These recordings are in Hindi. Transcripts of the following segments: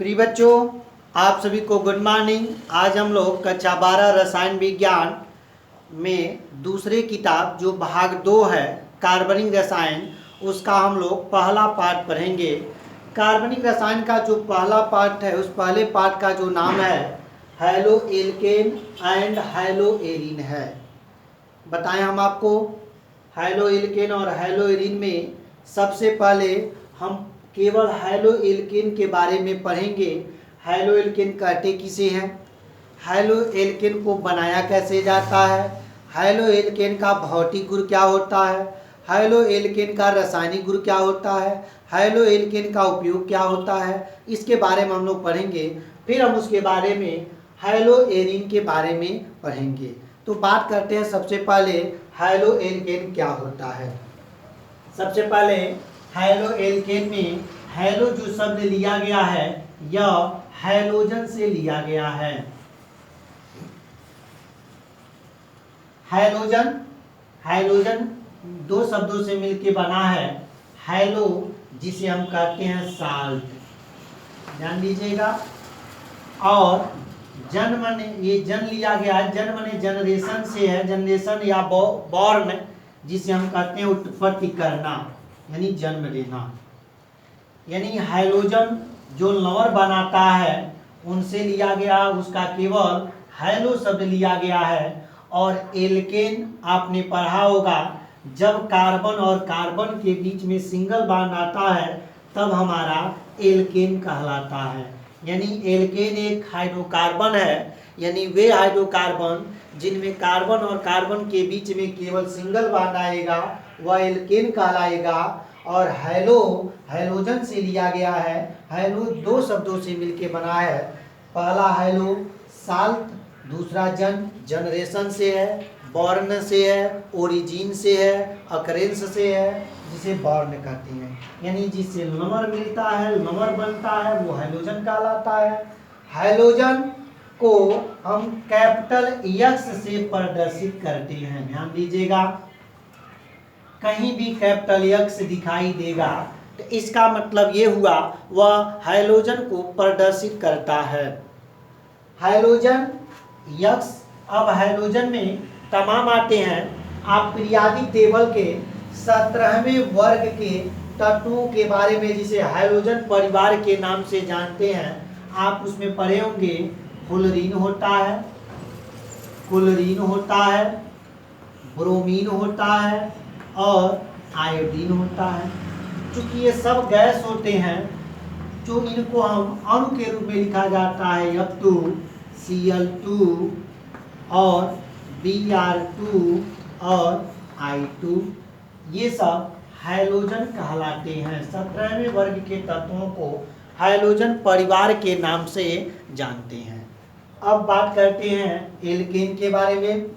प्रिय बच्चों, आप सभी को गुड मॉर्निंग। आज हम लोग कक्षा 12 रसायन विज्ञान में दूसरे किताब जो भाग 2 है कार्बनिक रसायन, उसका हम लोग पहला पार्ट पढ़ेंगे। कार्बनिक रसायन का जो पहला पार्ट है, उस पहले पार्ट का जो नाम है hello alkene and hello arene है। बताएं हम आपको हैलो एल्केन और हैलो एरीन में सबसे पहले हम केवल हैलो एल्केन के बारे में पढ़ेंगे। हैलो एल्केन कहते किसे हैं, हैलो एल्केन को बनाया कैसे जाता है, हैलो एल्केन का भौतिक गुण क्या होता है, हैलो एल्केन का रासायनिक गुण क्या होता है, हैलो एल्केन का उपयोग क्या होता है, इसके बारे में हम लोग पढ़ेंगे। फिर हम उसके बारे में हैलो एरीन के बारे में पढ़ेंगे। तो बात करते हैं सबसे पहले हैलो एल्केन क्या होता है। सबसे पहले हैलो एल्केन में हैलो जो शब्द लिया गया है यह हैलोजन से लिया गया है। हैलोजन दो शब्दों से मिलकर बना है। हैलो जिसे हम कहते हैं साल्ट, ध्यान दीजिएगा, और जन माने ये जन लिया गया है, जन माने जनरेशन से है, जनरेशन या बॉर्न जिसे हम कहते हैं उत्पत्ति करना यानी जन्म लेना। यानी हैलोजन जो लवर बनाता है उनसे लिया गया, उसका केवल हैलो शब्द लिया गया है। और एल्केन आपने पढ़ा होगा, जब कार्बन और कार्बन के बीच में सिंगल बॉन्ड आता है तब हमारा एल्केन कहलाता है। यानी एल्केन एक हाइड्रोकार्बन है, यानी वे हाइड्रोकार्बन जिनमें कार्बन और कार्बन के बीच में केवल सिंगल बॉन्ड आएगा वह एल्केन कहलाएगा। और हैलोजन से लिया गया है। हैलो दो शब्दों से मिलकर बना है। पहला हैलो साल्ट, दूसरा जनरेशन से है, बॉर्न से है, ओरिजिन से है, अकरेंस से है, जिसे बॉर्न कहते हैं। यानी जिससे नंबर मिलता है, नंबर बनता है, वो हैलोजन कहलाता है। हैलोजन को हम कैपिटल एक्स से प्रदर्शित करते हैं। ध्यान दीजिएगा, कहीं भी कैपिटल एक्स दिखाई देगा तो इसका मतलब ये हुआ वह हैलोजन को प्रदर्शित करता है। Halogen x. अब हैलोजन में तमाम आते हैं। आप पीरियाडिक टेबल के 17वें वर्ग के तत्वों के बारे में, जिसे हैलोजन परिवार के नाम से जानते हैं, आप उसमें पढ़े होंगे। फ्लोरीन होता है, क्लोरीन होता है, ब्रोमीन होता है और आयोडीन होता है। चूंकि ये सब गैस होते हैं, जो इनको हम अणु के रूप में लिखा जाता है F2Cl2 और Br2 और I2, ये सब हैलोजन कहलाते हैं। 17वें वर्ग के तत्वों को हैलोजन परिवार के नाम से जानते हैं। अब बात करते हैं एल्केन के बारे में।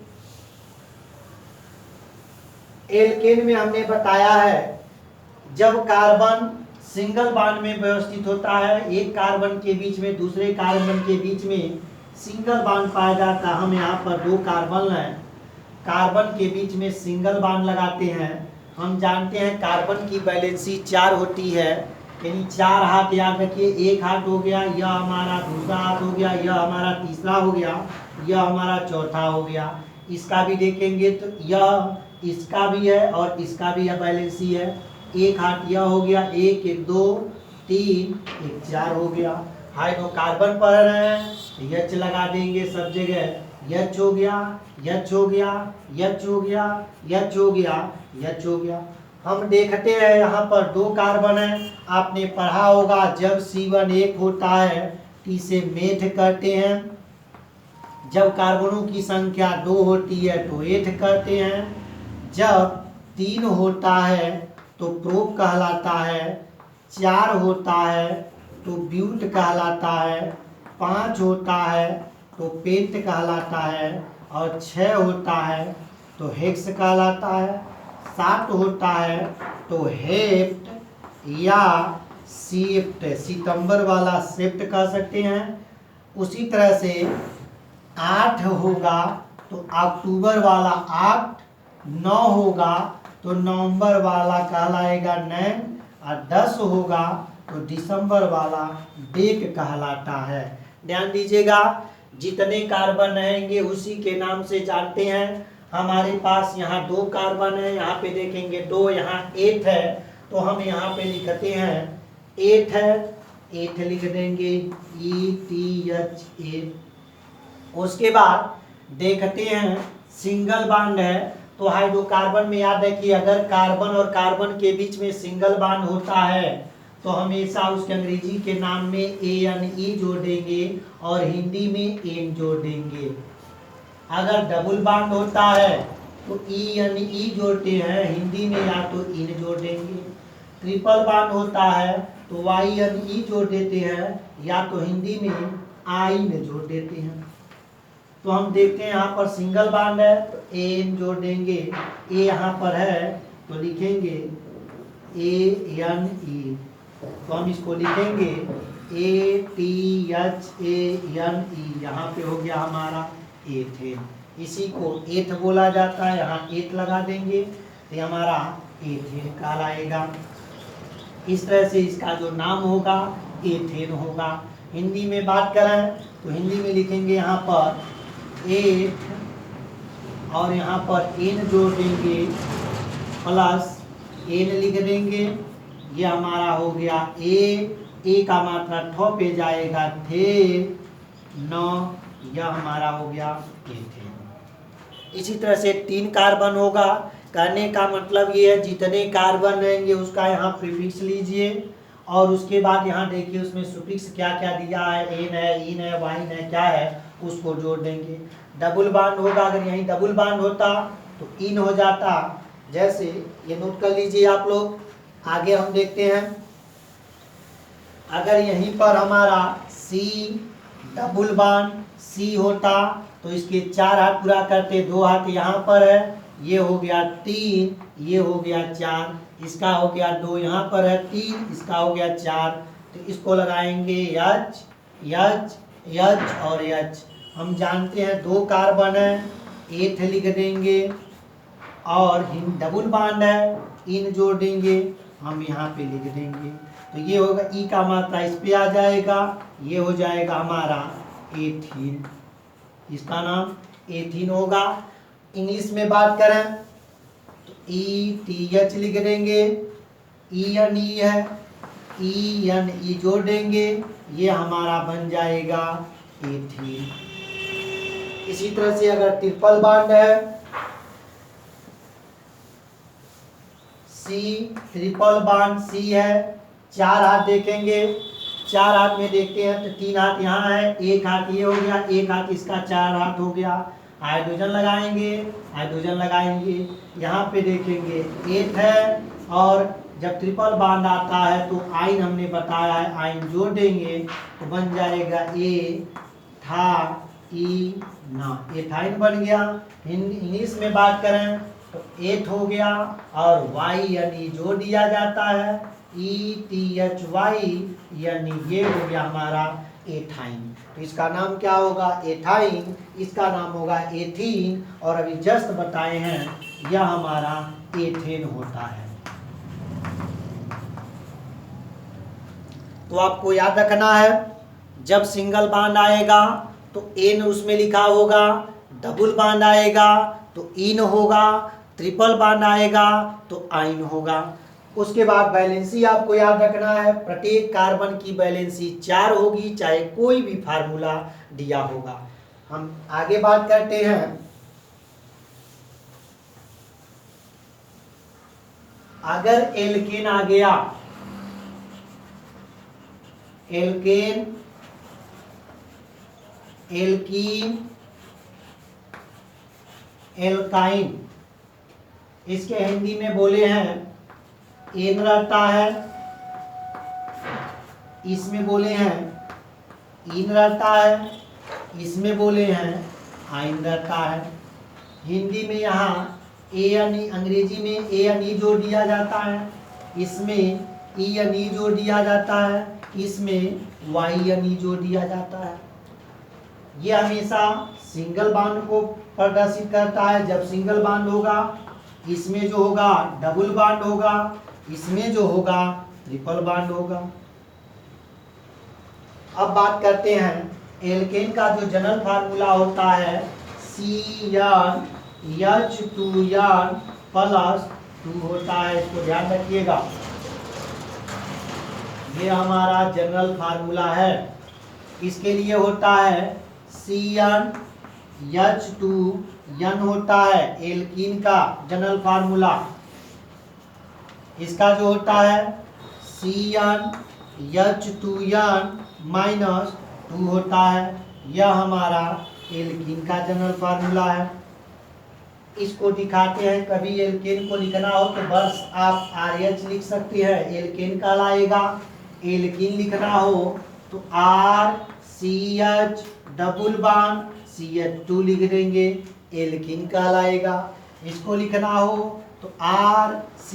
एल्केन में हमने बताया है, जब कार्बन सिंगल बॉन्ड में व्यवस्थित होता है, एक कार्बन के बीच में दूसरे कार्बन के बीच में सिंगल बॉन्ड पाया जाता है। हम यहाँ पर दो कार्बन हैं, कार्बन के बीच में सिंगल बॉन्ड लगाते हैं। हम जानते हैं कार्बन की वैलेंसी 4 होती है, यानी 4 हाथ याद रखिए। एक हाथ हो गया, यह हमारा दूसरा हाथ हो गया, यह हमारा तीसरा हो गया, यह हमारा चौथा हो गया। इसका भी देखेंगे तो यह इसका भी है और इसका भी यह वैलेंसी है। एक हाथ यह हो गया, 1 1 2 3 1 4 हो गया। हाइड्रोकार्बन पढ़ रहे हैं, यच लगा देंगे सब जगह। यच हो गया, यच हो गया, यच हो गया, यच हो गया, यच हो गया। हम देखते हैं यहाँ पर 2 कार्बन है। आपने पढ़ा होगा, जब C1 1 होता है तो इसे मेठ कहते हैं। जब कार्बनों की संख्या 2 होती है तो एथ कहते हैं। जब 3 होता है तो प्रोप कहलाता है, 4 होता है तो ब्यूट कहलाता है, 5 होता है तो पेंट कहलाता है, और 6 होता है तो हेक्स कहलाता है, 7 होता है तो हेप्ट या सेप्ट, सितंबर वाला सेप्ट कह सकते हैं। उसी तरह से 8 होगा तो अक्टूबर वाला 8, 9 होगा तो नवंबर वाला कहलाएगा 9, और 10 होगा तो दिसंबर वाला डेक कहलाता है। ध्यान दीजिएगा, जितने कार्बन रहेंगे उसी के नाम से जानते हैं। हमारे पास यहाँ 2 कार्बन है, यहाँ पे देखेंगे 2, यहाँ 8 है, तो हम यहाँ पे लिखते हैं 8 है, 8 लिख देंगे ETH8। उसके बाद देखते हैं सिंगल बॉन्ड है, तो हाइड्रोकार्बन में याद रखिए अगर कार्बन और कार्बन के बीच में सिंगल बॉन्ड होता है तो हमेशा उसके अंग्रेजी के नाम में ANE जोड़ देंगे और हिंदी में एन जोड़ देंगे। अगर डबल बॉन्ड होता है तो ENE जोड़ते हैं, हिंदी में या तो इन जोड़ देंगे। ट्रिपल बॉन्ड होता है तो YNE जोड़ देते हैं या तो हिंदी में आइन जोड़ देते हैं। तो हम देखते हैं यहाँ पर सिंगल बॉन्ड है तो एन जोड़ देंगे, ए यहाँ पर है तो लिखेंगे ANE, तो हम इसको लिखेंगे ATHANE, यहाँ पे हो गया हमारा एथेन। इसी को एथ बोला जाता है, यहाँ एथ लगा देंगे तो हमारा एथेन कहलाएगा। इस तरह से इसका जो नाम होगा एथेन होगा। हिंदी में बात करें तो हिंदी में लिखेंगे यहाँ पर 8 और यहाँ पर एन जोड़ देंगे प्लस एन लिख देंगे, ये हमारा हो गया ए का मात्रा ठ पे जाएगा थे 9, यह हमारा हो गया एथेन। इसी तरह से 3 कार्बन होगा। कहने का मतलब ये है जितने कार्बन रहेंगे उसका यहाँ प्रीफिक्स लीजिए और उसके बाद यहाँ देखिए उसमें सुफिक्स क्या क्या दिया है, एन है, इन है, वाइन है, क्या है उसको जोड़ देंगे। डबल बॉन्ड होगा, अगर यहीं डबल बॉन्ड होता तो इन हो जाता, जैसे ये नोट कर लीजिए आप लोग। आगे हम देखते हैं, अगर यहीं पर हमारा C डबल बॉन्ड C होता तो इसके 4 हाथ पूरा करते, 2 हाथ यहाँ पर है, ये हो गया 3, ये हो गया 4, इसका हो गया 2 यहाँ पर है 3, इसका हो गया 4, तो इसको लगाएंगे H H H और H। हम जानते हैं 2 कार्बन है, 8 लिख देंगे और डबल बॉन्ड है, इन जोड़ देंगे, हम यहाँ पे लिख देंगे तो ये होगा ई का मात्रा इस पे आ जाएगा, ये हो जाएगा हमारा एथीन, इसका नाम एथीन होगा। इंग्लिश में बात करें तो ETH लिख देंगे, ENE है, ENE जोड़ देंगे, ये हमारा बन जाएगा एथीन। इसी तरह से अगर ट्रिपल बॉन्ड है C, ट्रिपल बॉन्ड C है, 4 हाथ देखेंगे, 4 हाथ में देखते हैं तो 3 हाथ यहाँ है, 1 हाथ ये हो गया, 1 हाथ इसका, 4 हाथ हो गया। हाइड्रोजन लगाएंगे, हाइड्रोजन लगाएंगे, यहाँ पे देखेंगे 8 है और जब ट्रिपल बॉन्ड आता है तो आइन हमने बताया है, आइन जोड़ देंगे तो बन जाएगा एथाइन बन गया। इंग्लिश में बात करें तो 8 हो गया और YNE जोड़ दिया जाता है, ETHY, यानी ये हो गया हमारा एथाइन। तो इसका नाम क्या होगा एथाइन, इसका नाम होगा एथीन और अभी जस्ट बताए हैं यह हमारा एथेन होता है। तो आपको याद रखना है जब सिंगल बॉन्ड आएगा तो एन उसमें लिखा होगा, डबल बॉन्ड आएगा तो इन होगा, ट्रिपल बॉन्ड आएगा तो आइन होगा। उसके बाद बैलेंसी आपको याद रखना है, प्रत्येक कार्बन की बैलेंसी 4 होगी, चाहे कोई भी फार्मूला दिया होगा। हम आगे बात करते हैं, अगर एल्केन आ गया, एल्केन, एल्कीन, एल्काइन, इसके हिंदी में बोले हैं एन रहता है, इसमें बोले हैं इन रहता है, इसमें बोले हैं आइन रहता है। हिंदी में यहाँ ANE, अंग्रेजी में ANE जोड़ दिया जाता है, इसमें ENE जोड़ दिया जाता है, इसमें YNE जोड़ दिया जाता है। ये हमेशा सिंगल बॉन्ड को प्रदर्शित करता है। जब सिंगल बॉन्ड होगा इसमें जो होगा डबल बॉन्ड होगा, इसमें जो होगा ट्रिपल बॉन्ड होगा। अब बात करते हैं एल्केन का जो जनरल फार्मूला होता है CnH2n प्लस 2 होता है, इसको ध्यान रखिएगा। ये हमारा जनरल फार्मूला है। इसके लिए होता है CnH2n होता है एल्कीन का जनरल फार्मूला। इसका जो होता है CnH2n माइनस 2 होता है, यह हमारा एल्कीन का जनरल फार्मूला है। इसको दिखाते हैं। कभी एल्केन को लिखना हो तो बस आप RH लिख सकते हैं, एल्केन कहलाएगा। एल्कीन लिखना हो तो RCH डबल बॉन्ड CH2 लिख देंगे, एल्कीन कहलाएगा। इसको लिखना हो तो RC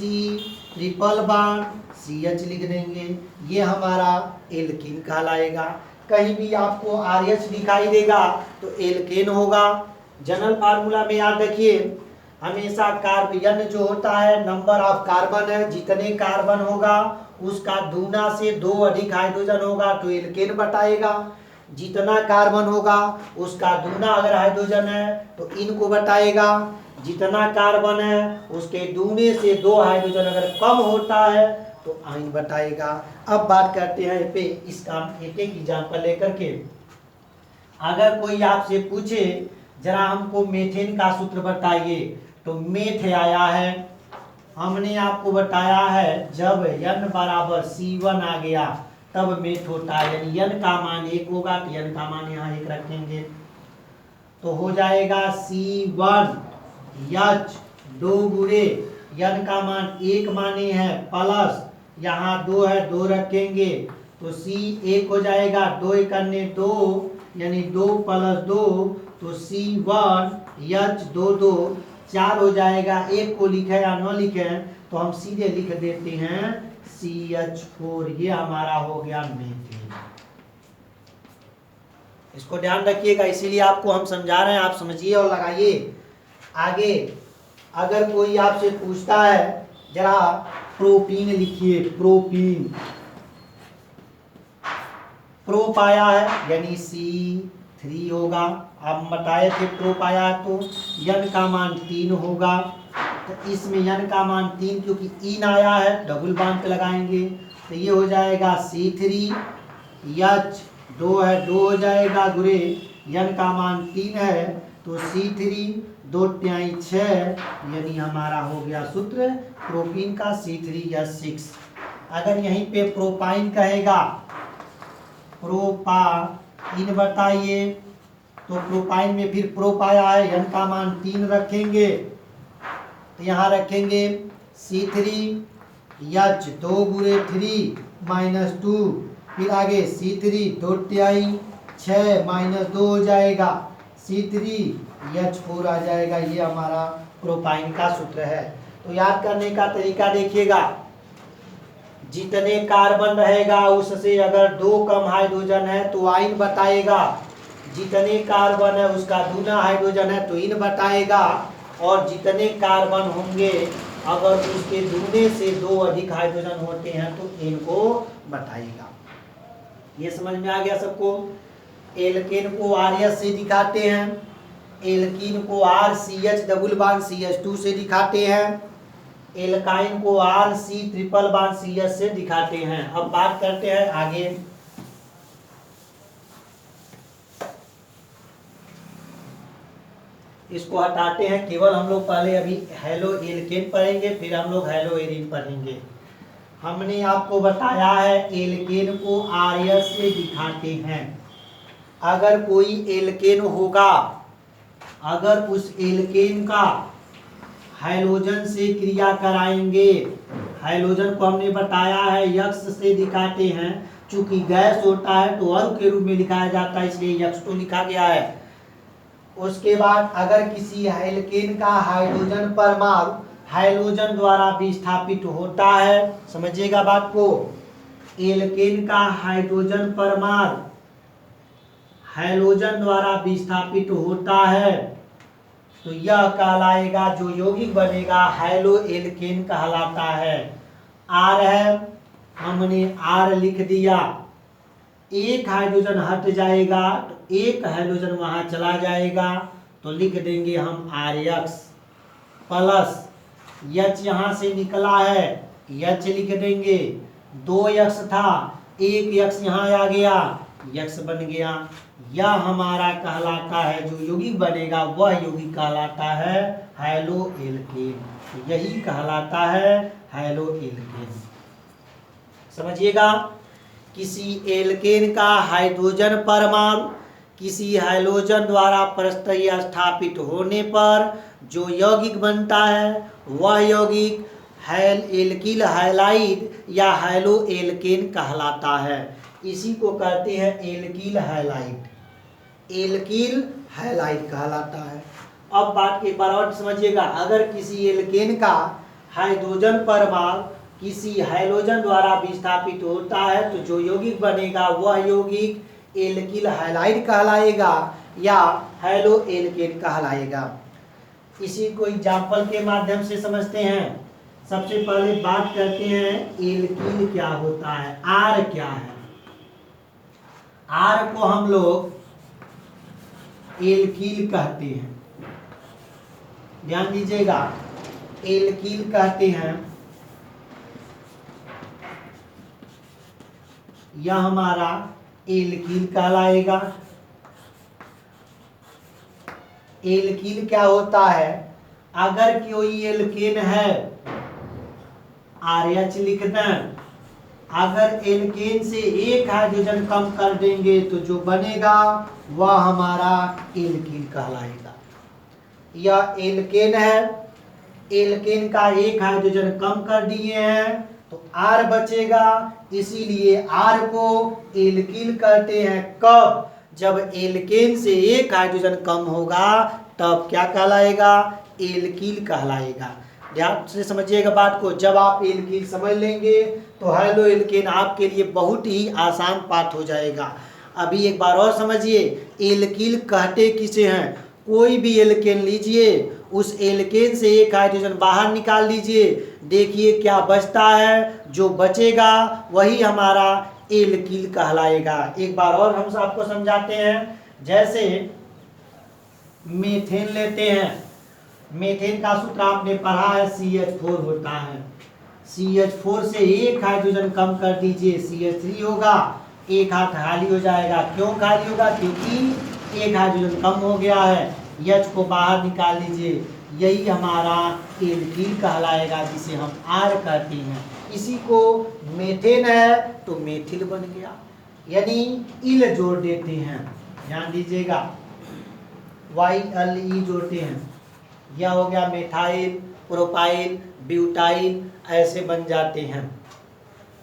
ट्रिपल बॉन्ड CH लिख देंगे, ये हमारा एल्कीन कहलाएगा। कहीं भी आपको RH दिखाई देगा तो एल्केन होगा। जनरल फार्मूला में याद रखिए, हमेशा कार्बन जो होता है नंबर ऑफ कार्बन है, जितने कार्बन होगा उसका दूना से 2 अधिक हाइड्रोजन होगा तो एल्केन बताएगा। जितना कार्बन होगा उसका दूना अगर हाइड्रोजन है तो इनको बताएगा। जितना कार्बन है उसके दूने से 2 हाइड्रोजन अगर कम होता है तो आइन बताएगा। अब बात करते हैं पे इसका एक एक एग्जाम्पल लेकर के। अगर कोई आपसे पूछे जरा हमको मीथेन का सूत्र बताइए, तो मेथ आया है, हमने आपको बताया है जब n बराबर C1 आ गया तब मेथ होता है, यानी n का मान 1 होगा तो n का मान यहाँ 1 रखेंगे तो हो जाएगा C1H 2 गुणे n का मान 1 माने हैं प्लस यहाँ 2 है 2 रखेंगे तो C 1 हो जाएगा, 2 करने 2 यानी 2 प्लस 2 तो C1H 2 4 हो जाएगा। एक को लिखे या न लिखे तो हम सीधे लिख देते हैं CH4, ये हमारा हो गया मीथेन। इसको ध्यान रखिएगा, इसीलिए आपको हम समझा रहे हैं, आप समझिए और लगाइए। आगे अगर कोई आपसे पूछता है जरा प्रोपीन लिखिए, प्रोपीन प्रो पाया है यानी C3 होगा। आप बताए थे प्रो पाया है तो n का मान 3 होगा, तो इसमें n का मान 3 क्योंकि इन आया है डबल बॉन्ड पे लगाएंगे तो ये हो जाएगा C3H 2 है 2 हो जाएगा गुरे n का मान 3 है तो C3 2 त्याई 6 यानी हमारा हो गया सूत्र प्रोपीन का C3H6। अगर यहीं पे प्रोपाइन कहेगा प्रोपाइन बताइए तो प्रोपाइन में फिर प्रो पाया है, n का मान 3 रखेंगे तो यहाँ रखेंगे C3H 2 गुणे 3 माइनस 2, फिर आगे C3 2 त्याई 6 माइनस 2 हो जाएगा C3H4 आ जाएगा। ये हमारा प्रोपाइन का सूत्र है। तो याद करने का तरीका देखिएगा, जितने कार्बन रहेगा उससे अगर 2 कम हाइड्रोजन है तो आइन बताएगा, जितने कार्बन है उसका दूना हाइड्रोजन है तो इन बताएगा, और जितने कार्बन होंगे अगर उसके दूने से 2 अधिक हाइड्रोजन होते हैं तो इनको बताएगा। ये समझ में आ गया सबको। एल्केन को RS से दिखाते हैं, एल्कीन को RCH डबल बॉन्ड CH2 से दिखाते हैं, एल्काइन को RC ट्रिपल बॉन्ड CH से दिखाते हैं। अब बात करते हैं आगे। इसको हटाते हैं, केवल हम लोग पहले अभी हेलो एल्केन पढ़ेंगे फिर हम लोग हेलो एरिन पढ़ेंगे। हमने आपको बताया है एल्केन को RS से दिखाते हैं। अगर कोई एल्केन होगा, अगर उस एल्केन का हाइड्रोजन से क्रिया कराएंगे, हाइड्रोजन को हमने बताया है X से दिखाते हैं, चूंकि गैस होता है तो अणु के रूप में लिखाया जाता है इसलिए X2 लिखा गया है। उसके बाद अगर किसी एल्केन का हाइड्रोजन परमाणु हाइड्रोजन द्वारा विस्थापित होता है, समझिएगा बात को, एल्केन का हाइड्रोजन परमाणु हाइड्रोजन द्वारा विस्थापित होता है तो यह कहलाएगा, जो यौगिक बनेगा हाइलो एल्केन कहलाता है। R है, हमने R लिख दिया, एक हाइड्रोजन हट जाएगा तो एक हाइड्रोजन वहां चला जाएगा, तो लिख देंगे हम RX प्लस H यहाँ से निकला है H लिख देंगे, 2x था, एक x यहाँ आ गया, x बन गया। यह हमारा कहलाता है, जो यौगिक बनेगा वह यौगिक कहलाता है हैलो एल्केन। यही कहलाता है हैलो एल्केन। समझिएगा, किसी एल्केन का हाइड्रोजन परमाणु किसी हैलोजन द्वारा परस्पर स्थापित होने पर जो यौगिक बनता है वह यौगिक एल्किल हैलाइड या हैलो एल्केन कहलाता है। इसी को कहते हैं एल्किल हैलाइड, एल्किल हैलाइड कहलाता है। अब बात एक बार और समझिएगा, अगर किसी एल्केन का हाइड्रोजन परमाणु किसी हैलोजन द्वारा विस्थापित होता है तो जो यौगिक बनेगा वह यौगिक एल्किल हैलाइड कहलाएगा या हैलो एल्केन कहलाएगा। इसी को एग्जाम्पल के माध्यम से समझते हैं। सबसे पहले बात करते हैं एल्किल क्या होता है, आर क्या है। आर को हम लोग एल्किल कहते हैं, ध्यान दीजिएगा, एल्किल कहते हैं। यह हमारा एल्किल कहलाएगा। एल्किल क्या होता है, अगर कोई एल्केन है RH लिख दें, अगर एल्केन से एक हाइड्रोजन कम कर देंगे तो जो बनेगा वह हमारा एल्किल कहलाएगा। यह एल्केन है, एल्केन का एक हाइड्रोजन कम कर दिए हैं तो R बचेगा, इसीलिए R को एल्किल कहते हैं। कब? जब एल्केन से एक हाइड्रोजन कम होगा तब क्या कहलाएगा, एल्किल कहलाएगा। ध्यान से समझिएगा बात को, जब आप एल्किल समझ लेंगे तो हैलो एल्केन आपके लिए बहुत ही आसान पाठ हो जाएगा। अभी एक बार और समझिए, एल्किल कहते किसे हैं। कोई भी एल्केन लीजिए, उस एल्केन से एक हाइड्रोजन बाहर निकाल लीजिए, देखिए क्या बचता है, जो बचेगा वही हमारा एल्किल कहलाएगा। एक बार और हम आपको समझाते हैं। जैसे मीथेन लेते हैं, मीथेन का सूत्र आपने पढ़ा है CH4 होता है। CH4 से एक हाइड्रोजन कम कर दीजिए, CH3 होगा, एक हाथ खाली हो जाएगा। क्यों खाली होगा? क्योंकि एक हाइड्रोजन कम हो गया है। H को बाहर निकाल लीजिए, यही हमारा एल्किल कहलाएगा, जिसे हम R कहते हैं। इसी को मेथेन है तो मेथिल बन गया, यानी इल जोड़ देते हैं। ध्यान दीजिएगा, YLE जोड़ते हैं, यह हो गया मेथाइल, प्रोपाइल, ब्यूटाइल, ऐसे बन जाते हैं।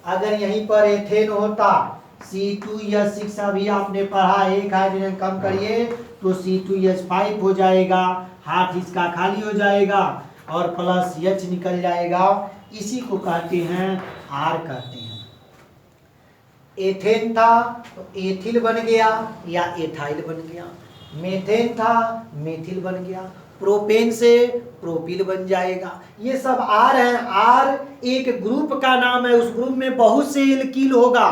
अगर यहीं पर एथेन होता, C2H6 अभी आपने पढ़ा, एक हाइड्रोजन कम करिए तो C2H5 हो जाएगा, हाथ इसका खाली हो जाएगा और प्लस H निकल जाएगा। इसी को कहते हैं R कहते हैं। एथेन था तो एथिल बन गया या एथाइल बन गया, मेथेन था मेथिल बन गया, प्रोपेन से प्रोपिल बन जाएगा। ये सब R हैं। R एक ग्रुप का नाम है, उस ग्रुप में बहुत से एल्किल होगा।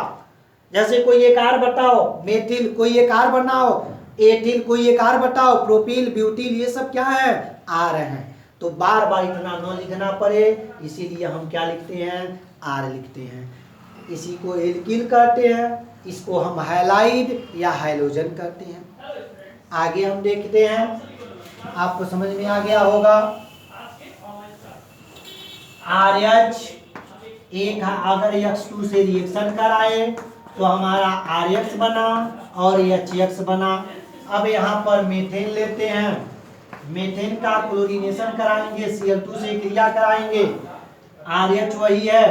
जैसे कोई एक R बताओ, मेथिल, कोई एक R बनाओ, एथिल, कोई एक R बताओ, प्रोपिल, ब्यूटिल, ये सब क्या है, R हैं। तो बार बार इतना न लिखना पड़े, इसीलिए हम क्या लिखते हैं, R लिखते हैं। इसी को एल्किल कहते हैं, इसको हम हैलाइड या हैलोजन कहते हैं। आगे हम देखते हैं, आपको समझ में आ गया होगा। RH एक अगर X2 से रिएक्शन कराए तो हमारा RX बना और HX बना। अब यहाँ पर मेथेन लेते हैं, मेथेन का क्लोरीनेशन कराएंगे, Cl2 से क्रिया कराएंगे, RH वही है,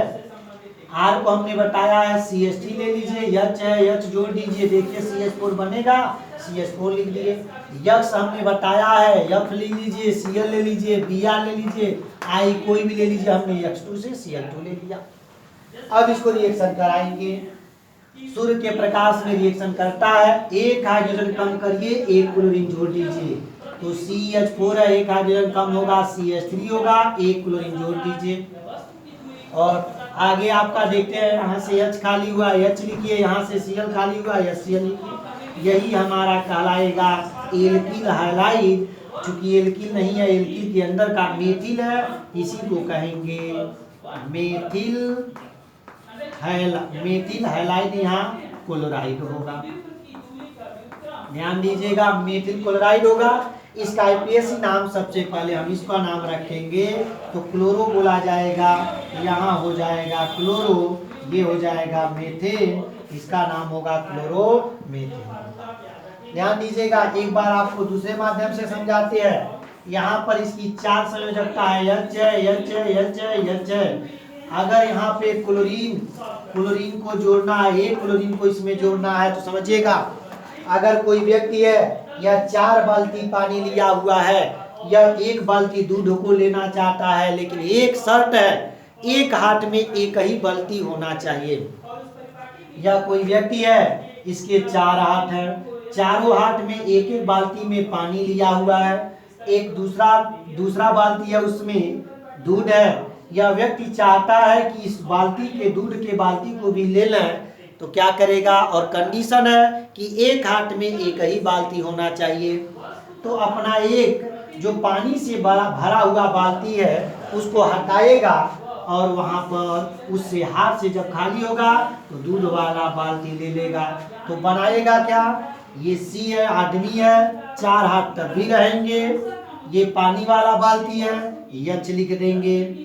R को हमने बताया है CH3 ले लीजिए, H है H जोड़ दीजिए, देखिए CH4 बनेगा, CH4 लिख दिए। X हमने बताया है, F ले लीजिए, Cl ले लीजिए, Br ले लीजिए, I कोई भी ले लीजिए, हमने X2 से Cl2 ले लिया। अब इसको रिएक्शन कराएंगे, सूर्य के प्रकाश में रिएक्शन करता है, एक हाइड्रोजन कम करिए, एक क्लोरीन जोड़ दीजिए, तो CH4 है, एक हाइड्रोजन कम होगा, CH3 होगा, एक क्लोरीन जोड़ दीजिए और आगे आपका देखते हैं, यहाँ से H खाली हुआ, H लिखिए, यहाँ से Cl खाली हुआ, HCl लिखिए। यही हमारा कहलाएगा एल्किल हैलाइड। चूंकि एल्किल नहीं है, एल्किल के अंदर का मेथिल है, इसी को कहेंगे मेथिल हैलाइड। यहाँ क्लोराइड होगा, ध्यान दीजिएगा, मेथिल क्लोराइड होगा। इसका आईपीएसी नाम सबसे पहले हम इसका नाम रखेंगे तो क्लोरो बोला जाएगा। यहाँ हो जाएगा क्लोरो, ये हो जाएगा मेथेन, इसका नाम होगा क्लोरोमेथेन। ध्यान दीजिएगा, एक बार आपको दूसरे माध्यम से समझाते हैं। यहाँ पर इसकी 4 संयोजकता है, H है, H है, H है, H है। अगर यहाँ पे क्लोरीन को जोड़ना है, एक क्लोरीन को इसमें जोड़ना है तो समझिएगा, अगर कोई व्यक्ति है यह 4 बाल्टी पानी लिया हुआ है, यह 1 बाल्टी दूध को लेना चाहता है, लेकिन एक शर्त है, एक हाथ में एक ही बाल्टी होना चाहिए। यह कोई व्यक्ति है, इसके 4 हाथ हैं, चारों हाथ में एक एक बाल्टी में पानी लिया हुआ है, एक दूसरा बाल्टी है उसमें दूध है। यह व्यक्ति चाहता है कि इस बाल्टी के दूध के बाल्टी को भी ले लें, तो क्या करेगा, और कंडीशन है कि एक हाथ में एक ही बाल्टी होना चाहिए। तो अपना एक जो पानी से भरा हुआ बाल्टी है उसको हटाएगा और वहां पर उससे हाथ से जब खाली होगा तो दूध वाला बाल्टी ले लेगा। तो बनाएगा क्या, ये सी है, आदमी है, 4 हाथ तब भी रहेंगे। ये पानी वाला बाल्टी है, H लिख देंगे।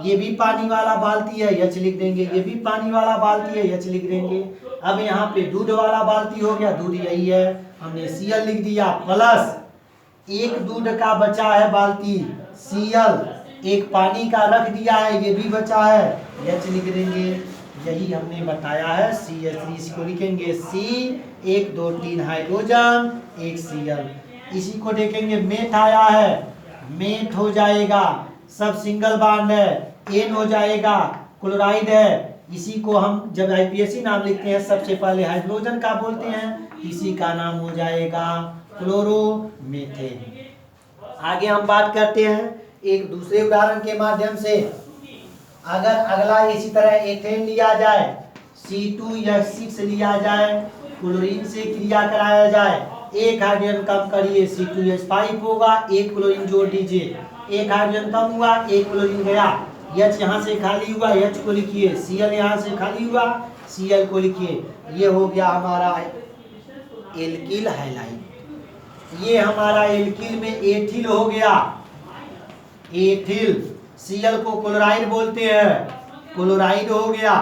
ये भी पानी वाला बाल्टी है, H लिख देंगे। ये भी पानी वाला बाल्टी है, H लिख देंगे। अब यहाँ पे दूध वाला बाल्टी हो गया, दूध यही है, हमने Cl लिख दिया, प्लस एक दूध का बचा है बाल्टी Cl, एक पानी का रख दिया है, ये भी बचा है, H लिख देंगे। यही हमने बताया है CH3, इसको लिखेंगे C, 1 2 3 हाइड्रोजन, 1 Cl। इसी को देखेंगे, मेथ आया है, मेथ हो जाएगा, सब सिंगल बॉन्ड है, N हो जाएगा, क्लोराइड है। इसी को हम जब आईपीएसी नाम लिखते हैं सबसे पहले हाइड्रोजन का बोलते हैं, इसी का नाम हो जाएगा क्लोरोमेथेन। आगे हम बात करते हैं एक दूसरे उदाहरण के माध्यम से। अगर अगला इसी तरह एथेन लिया जाए, C2H6 लिया जाए, क्लोरीन से क्रिया कराया जाए, एक हाइड्रोजन कम करिए, C2H5 होगा, एक क्लोरीन जोड़ दीजिए, एक हाइड्रोजन कम हुआ, एक क्लोरीन गया, H यहाँ से खाली हुआ, H को लिखिए, Cl यहाँ से खाली हुआ, Cl को लिखिए। ये हो गया हमारा एल्किल हैलाइड। ये हमारा एल्किल में एथिल हो गया, एथिल। Cl को क्लोराइड बोलते हैं, क्लोराइड हो गया।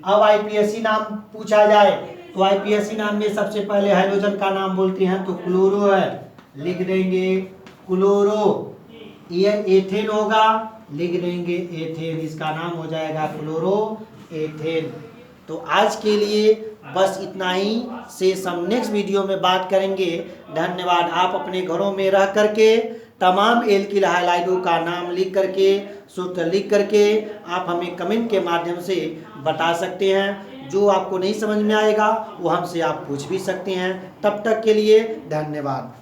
अब आईपीएसी नाम पूछा जाए तो आईपीएसी नाम में सबसे पहले हाइड्रोजन का नाम बोलते हैं तो क्लोरो है, लिख देंगे क्लोरो। ये एथेन होगा, लिख देंगे एथेन, इसका नाम हो जाएगा क्लोरो एथेन। तो आज के लिए बस इतना ही, से हम नेक्स्ट वीडियो में बात करेंगे। धन्यवाद। आप अपने घरों में रह करके तमाम एल्किल हैलाइडों का नाम लिख करके, सूत्र लिख करके आप हमें कमेंट के माध्यम से बता सकते हैं। जो आपको नहीं समझ में आएगा वो हमसे आप पूछ भी सकते हैं। तब तक के लिए धन्यवाद।